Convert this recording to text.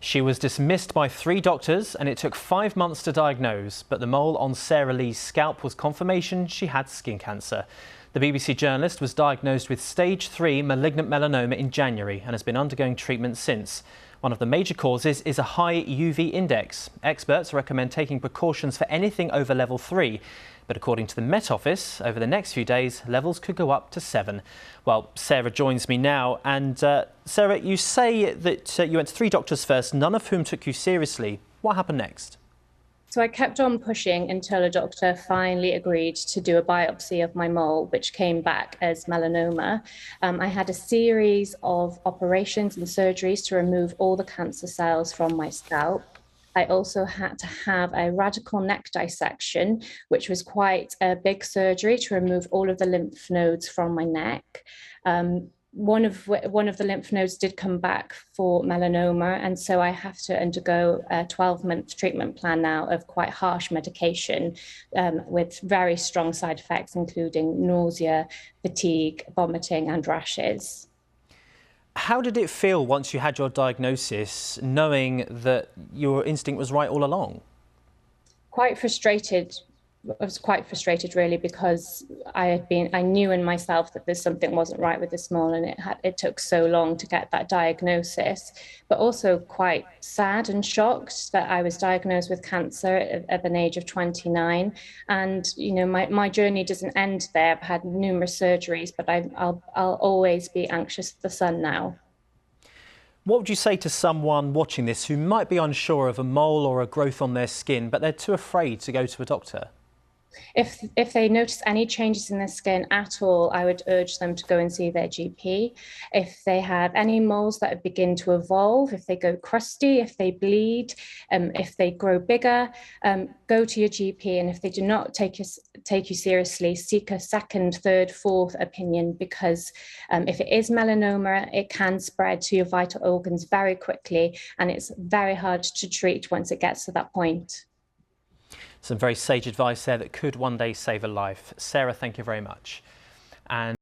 She was dismissed by 3 doctors and it took 5 months to diagnose, but the mole on Sarah Lee's scalp was confirmation she had skin cancer. The BBC journalist was diagnosed with stage 3 malignant melanoma in January and has been undergoing treatment since. One of the major causes is a high UV index. Experts recommend taking precautions for anything over level 3. But according to the Met Office, over the next few days, levels could go up to 7. Well, Sarah joins me now. And Sarah, you say that you went to 3 doctors first, none of whom took you seriously. What happened next? So I kept on pushing until a doctor finally agreed to do a biopsy of my mole, which came back as melanoma. I had a series of operations and surgeries to remove all the cancer cells from my scalp. I also had to have a radical neck dissection, which was quite a big surgery to remove all of the lymph nodes from my neck. One of the lymph nodes did come back for melanoma, and so I have to undergo a 12-month treatment plan now of quite harsh medication with very strong side effects, including nausea, fatigue, vomiting, and rashes. How did it feel once you had your diagnosis, knowing that your instinct was right all along? Quite frustrated. I was quite frustrated really, because I knew in myself that there's something wasn't right with this mole, and it took so long to get that diagnosis, but also quite sad and shocked that I was diagnosed with cancer at an age of 29. And you know, my journey doesn't end there. I've had numerous surgeries, but I'll always be anxious for the sun now. What would you say to someone watching this who might be unsure of a mole or a growth on their skin, but they're too afraid to go to a doctor? If they notice any changes in their skin at all, I would urge them to go and see their GP. If they have any moles that begin to evolve, if they go crusty, if they bleed, if they grow bigger, go to your GP. And if they do not take you seriously, seek a second, third, fourth opinion, because if it is melanoma, it can spread to your vital organs very quickly, and it's very hard to treat once it gets to that point. Some very sage advice there that could one day save a life. Sarah, thank you very much. And